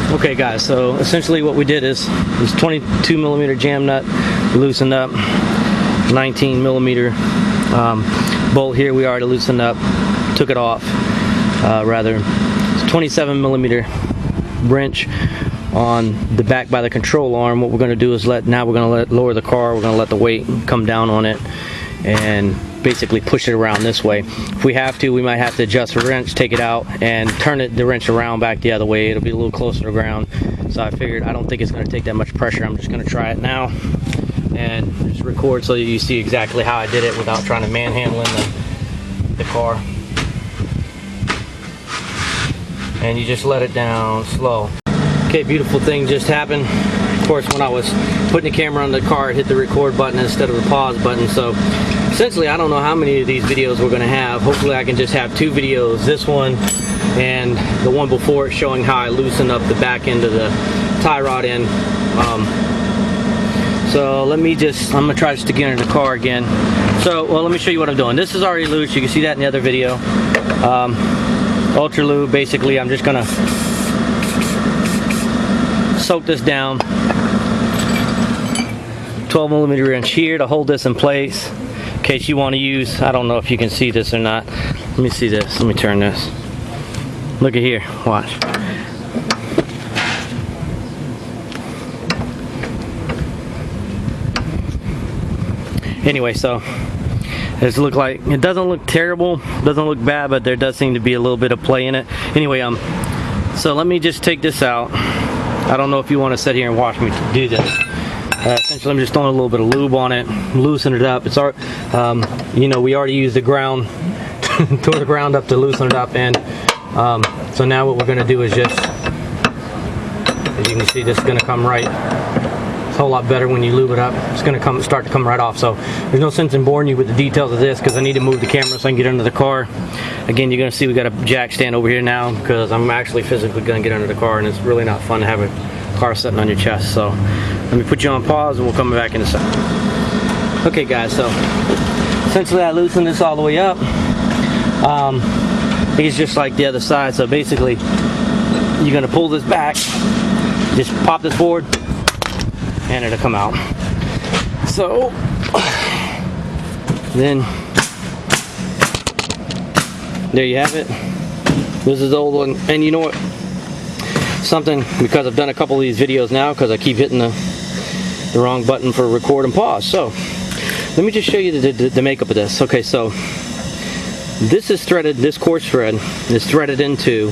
Okay guys, so essentially what we did is this 22 millimeter jam nut loosened up, 19 millimeter bolt here we already loosened up, took it off, it's 27 millimeter wrench on the back by the control arm. What we're going to do is now we're going to lower the car, we're going to let the weight come down on it and basically push it around this way. If we have to, we might have to adjust the wrench, take it out and turn the wrench around back the other way. It'll be a little closer to ground. So I figured I don't think it's going to take that much pressure. I'm just going to try it now and just record so you see exactly how I did it without trying to manhandling the car. And you just let it down slow. Okay, beautiful thing just happened. Of course, when I was putting the camera on the car, it hit the record button instead of the pause button. So essentially, I don't know how many of these videos we're going to have. Hopefully I can just have 2 videos, this one and the one before it, showing how I loosen up the back end of the tie rod end. So let me just, I'm going to try to stick it in the car again. So, well, let me show you what I'm doing. This is already loose. You can see that in the other video. Ultra lube, basically, I'm just going to soak this down. 12 millimeter wrench here to hold this in place in case you want to use, I don't know if you can see this or not. Let me see this. Let me turn this. Look at here. Watch. Anyway, so it doesn't look terrible, doesn't look bad, but there does seem to be a little bit of play in it. Anyway, so let me just take this out. I don't know if you want to sit here and watch me do this. Essentially, I'm just throwing a little bit of lube on it, loosen it up. It's you know, we already used the ground, tore the ground up to loosen it up, and so now what we're going to do is just, as you can see, this is going to come right. It's a whole lot better when you lube it up. It's going to start to come right off. So there's no sense in boring you with the details of this because I need to move the camera so I can get under the car. Again, you're going to see we got a jack stand over here now because I'm actually physically going to get under the car, and it's really not fun to have a car sitting on your chest. So let me put you on pause and we'll come back in a second. Okay guys, so essentially I loosened this all the way up. It's just like the other side. So basically you're going to pull this back, just pop this forward, and it'll come out. So then there you have it. This is the old one. And you know what, something, because I've done a couple of these videos now because I keep hitting the wrong button for record and pause. So let me just show you the makeup of this. Okay, so this is threaded, this coarse thread is threaded into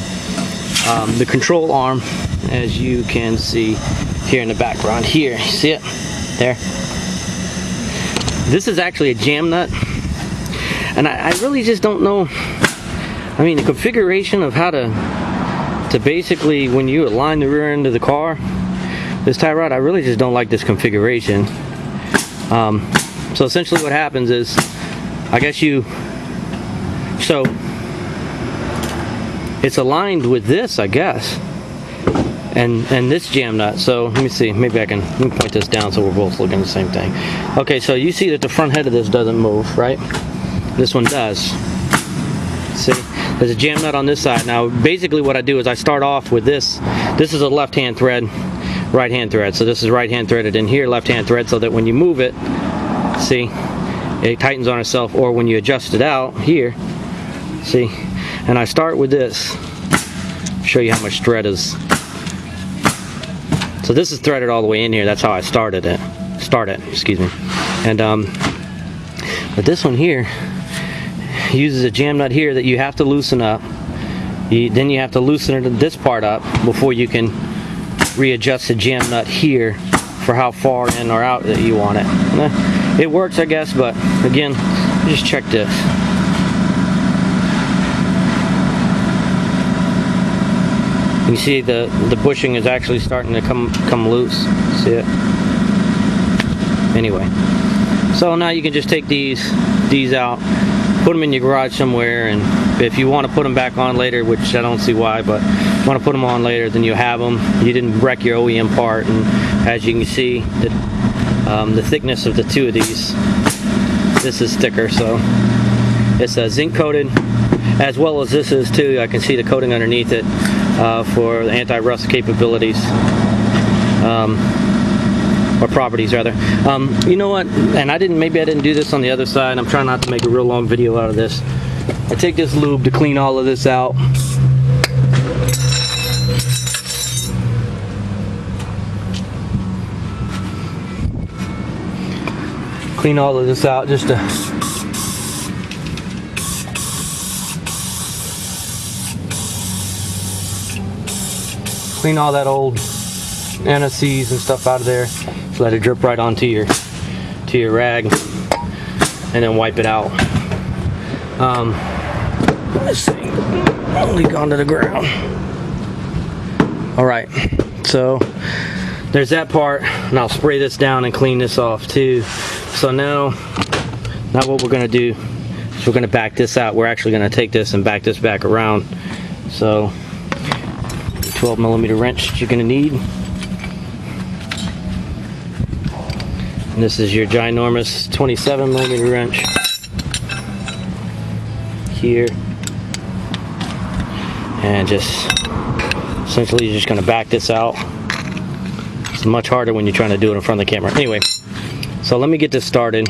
the control arm, as you can see here in the background here. See it there? This is actually a jam nut, and I really just don't know, I mean, the configuration of how to basically, when you align the rear end of the car, this tie rod, I really just don't like this configuration. So essentially what happens is, I guess so it's aligned with this, I guess, and this jam nut. So let me see, maybe let me point this down so we're both looking at the same thing. Okay, so you see that the front head of this doesn't move, right? This one does. See? There's a jam nut on this side. Now basically what I do is I start off with this. This is a left hand thread, right hand thread. So this is right hand threaded in here, left hand thread, so that when you move it, see, it tightens on itself, or when you adjust it out here, see, and I start with this. Show you how much thread is. So this is threaded all the way in here. That's how I start it, excuse me. And but this one here uses a jam nut here that you have to loosen up. Then you have to loosen this part up before you can readjust the jam nut here for how far in or out that you want it. It works, I guess, but again, just check this. You see the bushing is actually starting to come loose. See it? Anyway, so now you can just take these out, put them in your garage somewhere, and if you want to put them back on later, which I don't see why, but if you want to put them on later, then you have them. You didn't wreck your OEM part, and as you can see, the thickness of the two of these, this is thicker, so it's zinc coated, as well as this is too. I can see the coating underneath it. for anti-rust capabilities, or properties rather. You know what, and maybe I didn't do this on the other side. I'm trying not to make a real long video out of this. I take this lube to clean all of this out. Clean all of this out just to clean all that old NSCs and stuff out of there. Just let it drip right onto your rag, and then wipe it out. Let's see, leak onto the ground. All right, so there's that part, and I'll spray this down and clean this off too. So now what we're gonna do is we're gonna back this out. We're actually gonna take this and back this back around. So 12mm wrench that you're gonna need. And this is your ginormous 27mm wrench here. And just essentially you're just gonna back this out. It's much harder when you're trying to do it in front of the camera. Anyway, so let me get this started.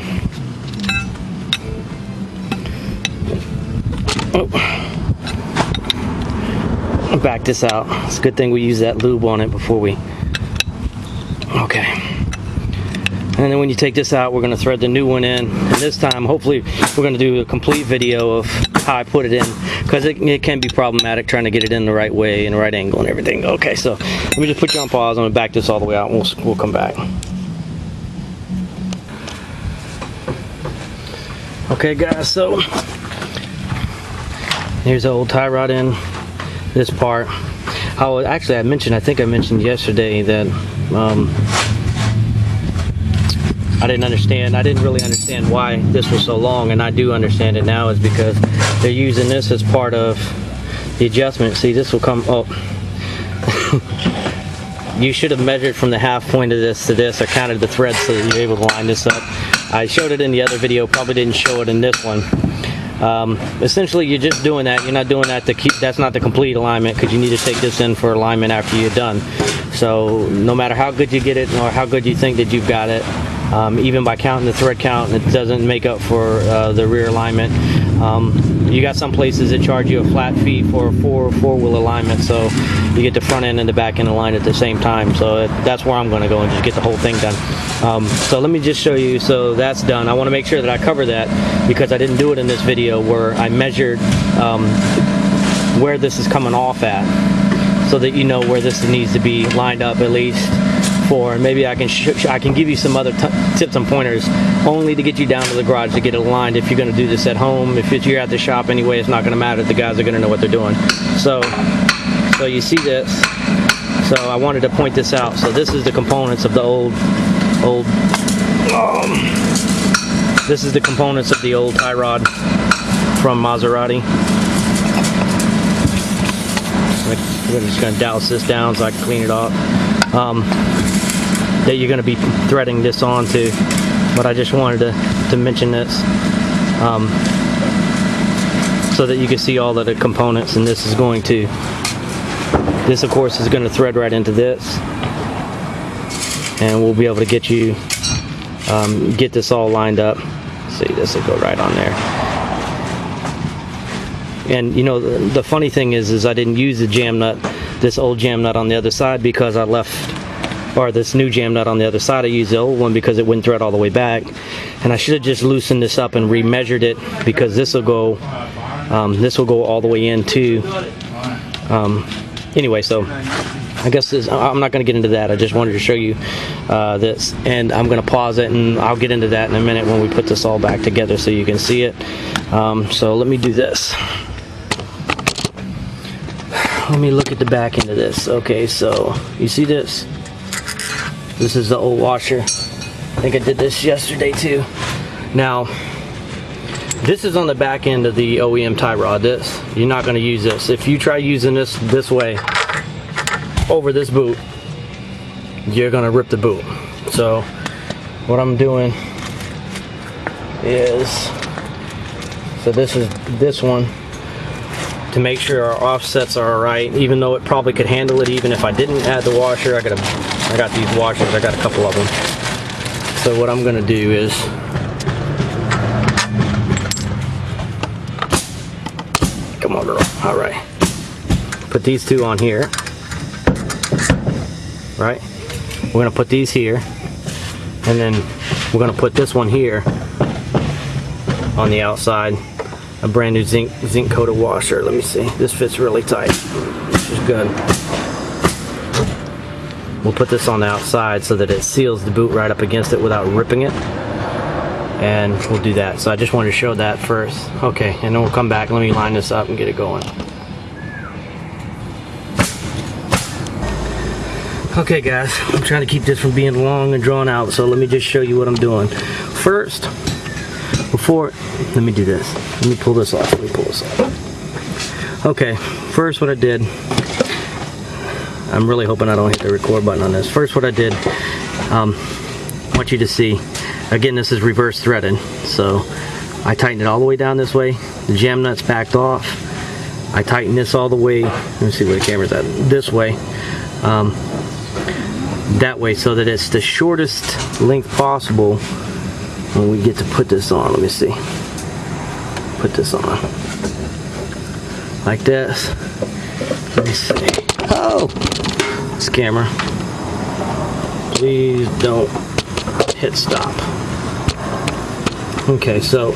I'll back this out. It's a good thing we use that lube on it before we... Okay. And then when you take this out, we're going to thread the new one in. And this time, hopefully, we're going to do a complete video of how I put it in, because it can be problematic trying to get it in the right way and the right angle and everything. Okay, so let me just put you on pause. I'm going to back this all the way out, and we'll come back. Okay, guys, so here's the old tie rod in this part. I think I mentioned yesterday that I didn't really understand why this was so long, and I do understand it now. Is because they're using this as part of the adjustment. See, this will come up. You should have measured from the half point of this to this, or counted the threads so that you're able to line this up. I showed it in the other video, probably didn't show it in this one. Essentially, you're just doing that. You're not doing that to keep. That's not the complete alignment, because you need to take this in for alignment after you're done. So no matter how good you get it, or how good you think that you've got it, even by counting the thread count, it doesn't make up for the rear alignment. You got some places that charge you a flat fee for a four-wheel alignment, so you get the front end and the back end aligned at the same time. So that's where I'm going to go and just get the whole thing done. So let me just show you. So that's done. I want to make sure that I cover that, because I didn't do it in this video where I measured where this is coming off at, so that you know where this needs to be lined up at least for. And maybe I can give you some other tips and pointers, only to get you down to the garage to get it aligned. If you're going to do this at home, if you're at the shop anyway, it's not going to matter. The guys are going to know what they're doing. So you see this. So I wanted to point this out. So this is the components of the this is the components of the old tie rod from Maserati. I'm just going to douse this down so I can clean it off. That you're going to be threading this onto, but I just wanted to mention this so that you can see all of the components. And this is going to, this of course is going to thread right into this, and we'll be able to get you get this all lined up. See, this will go right on there. And you know, the funny thing is I didn't use the jam nut, this old jam nut on the other side, because I left, or this new jam nut on the other side. I used the old one because it wouldn't thread all the way back, and I should have just loosened this up and remeasured it, because this will go all the way in too. Anyway, so I guess I'm not going to get into that. I just wanted to show you this, and I'm going to pause it, and I'll get into that in a minute when we put this all back together so you can see it. So let me do this. Let me look at the back end of this. Okay, so you see this? This is the old washer. I think I did this yesterday too. Now, this is on the back end of the OEM tie rod. This, you're not going to use this. If you try using this way over this boot, you're going to rip the boot. So what I'm doing is, so this is this one to make sure our offsets are alright, even though it probably could handle it even if I didn't add the washer. I got these washers, I got a couple of them. So what I'm gonna do is come on, girl. Alright. Put these two on here. Right? We're gonna put these here. And then we're gonna put this one here on the outside. A brand new zinc coated washer. Let me see. This fits really tight, which is good. We'll put this on the outside so that it seals the boot right up against it without ripping it. And we'll do that. So I just wanted to show that first. Okay, and then we'll come back. Let me line this up and get it going. Okay guys, I'm trying to keep this from being long and drawn out, so let me just show you what I'm doing. First, let me do this. Let me pull this off. Okay, first what I did, I'm really hoping I don't hit the record button on this. First what I did, I want you to see, again this is reverse threaded, so I tightened it all the way down this way, the jam nuts backed off, I tightened this all the way, let me see where the camera's at, this way, that way so that it's the shortest length possible when we get to put this on. Let me see. Put this on. Like this. Let me see. Oh! This camera. Please don't hit stop. Okay, so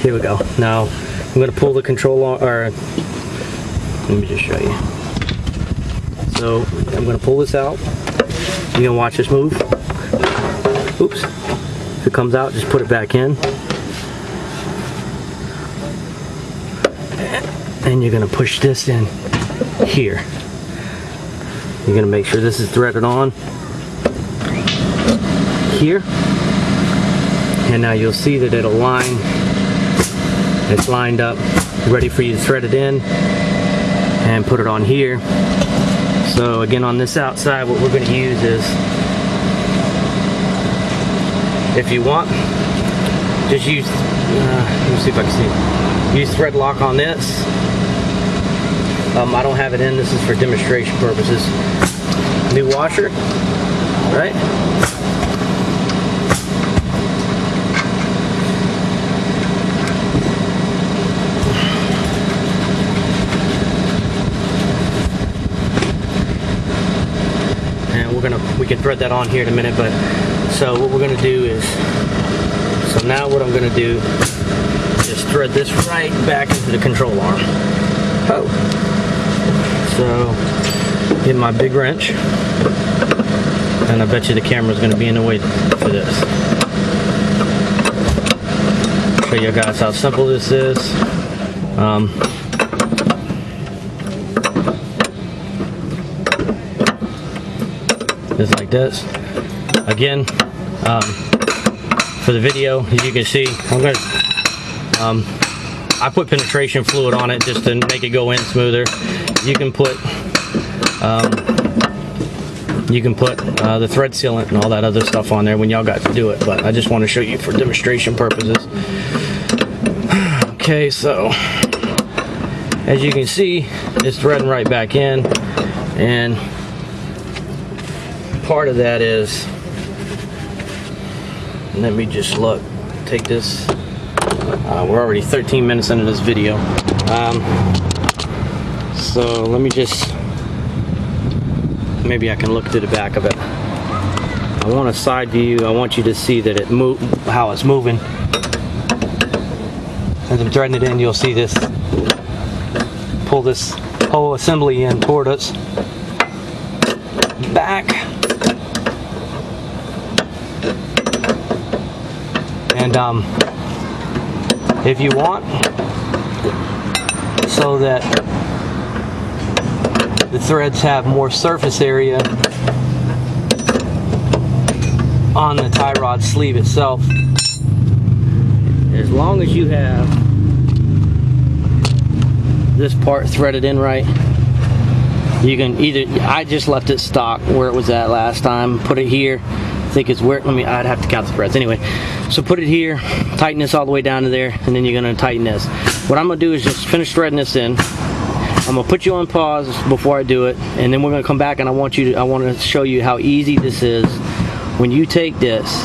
here we go. Now I'm going to pull the control on, or let me just show you. So I'm going to pull this out. You're going to watch this move. Oops. If it comes out, just put it back in. And you're going to push this in here. You're going to make sure this is threaded on here. And now you'll see that it'll line. It's lined up, ready for you to thread it in and put it on here. So again, on this outside, what we're going to use is, if you want, just use, let me see if I can see, use thread lock on this. I don't have it in, this is for demonstration purposes. New washer, right? We can thread that on here in a minute, but so what we're going to do is, so now what I'm going to do is thread this right back into the control arm. Oh. So get my big wrench, and I bet you the camera's going to be in the way for this. Show you guys how simple this is. Just like this. Again, for the video, as you can see, I put penetration fluid on it just to make it go in smoother. You can put the thread sealant and all that other stuff on there when y'all got to do it, but I just want to show you for demonstration purposes. Okay, so as you can see, it's threading right back in, and part of that is, let me just look, take this, we're already 13 minutes into this video, so let me just, maybe I can look to the back of it. I want a side view. I want you to see that how it's moving. As I'm threading it in, you'll see this, pull this whole assembly in toward us, back, and if you want, so that the threads have more surface area on the tie rod sleeve itself, as long as you have this part threaded in right, you can either, I just left it stock where it was at last time, put it here, think it's where, I'd have to count the threads. Anyway, so put it here, tighten this all the way down to there, and then you're gonna tighten this. What I'm gonna do is just finish threading this in. I'm gonna put you on pause before I do it, and then we're gonna come back and I want to show you how easy this is when you take this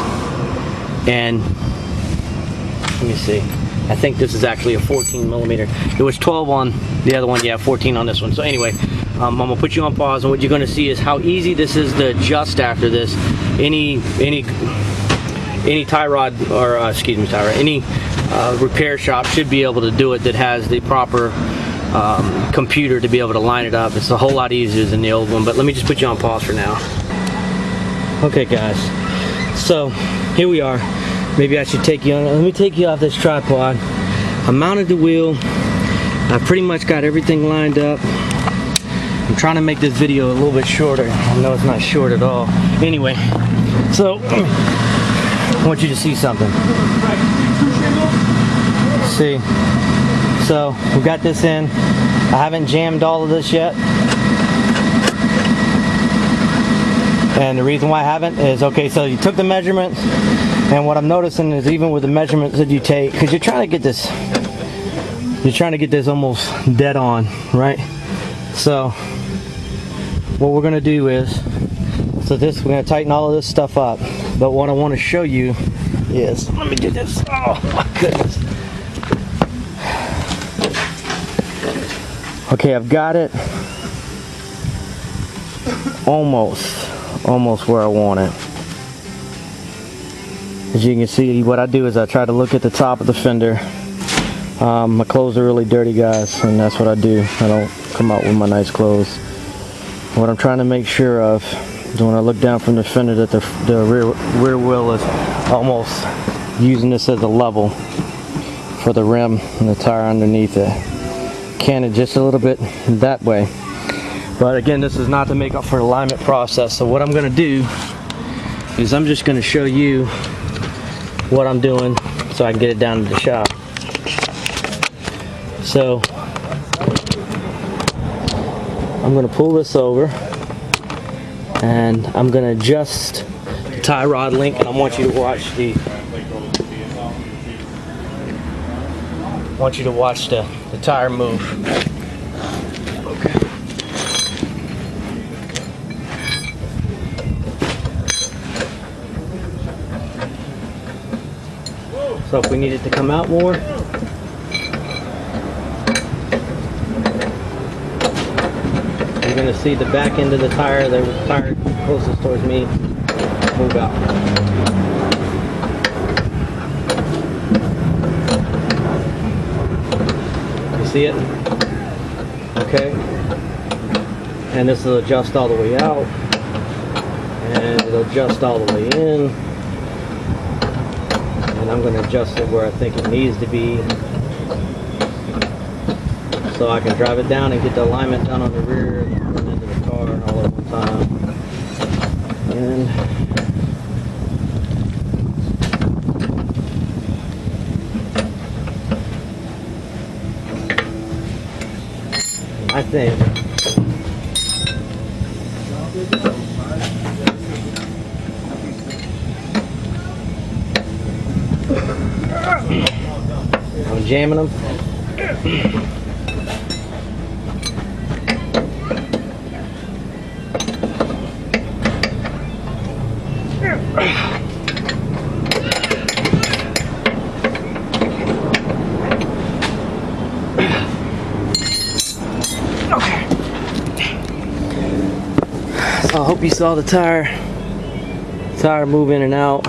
and, let me see, I think this is actually a 14 millimeter. It was 12 on the other one, yeah, 14 on this one. So anyway, I'm gonna put you on pause, and what you're gonna see is how easy this is to adjust after this. Any tie rod, or excuse me, tie rod, any repair shop should be able to do it that has the proper computer to be able to line it up. It's a whole lot easier than the old one, but let me just put you on pause for now. Okay guys, so here we are. Maybe I should take you on, let me take you off this tripod. I mounted the wheel. I pretty much got everything lined up. I'm trying to make this video a little bit shorter. I know it's not short at all. Anyway, so I want you to see something. See, so we got this in. I haven't jammed all of this yet. And the reason why I haven't is, okay, so you took the measurements, and what I'm noticing is even with the measurements that you take, because you're trying to get this almost dead on, right? So what we're gonna do is, we're gonna tighten all of this stuff up. But what I want to show you is, let me do this. Oh my goodness. Okay, I've got it almost where I want it. As you can see, what I do is I try to look at the top of the fender. My clothes are really dirty, guys, and that's what I do. I don't come out with my nice clothes. What I'm trying to make sure of is when I look down from the fender that the rear wheel is almost using this as a level for the rim and the tire underneath it. Canted just a little bit that way. But again, this is not to make up for the alignment process. So what I'm going to do is I'm just going to show you what I'm doing so I can get it down to the shop. So I'm going to pull this over and I'm going to adjust the tie rod link, and I want you to watch the tire move. Okay. So if we need it to come out more, you're going to see the back end of the tire, the tire closest towards me, move out. You see it? Okay. And this will adjust all the way out, and it'll adjust all the way in. And I'm going to adjust it where I think it needs to be, so I can drive it down and get the alignment done on the rear and run into the car all at one time. And I think I'm jamming them. So I hope you saw the tire move in and out.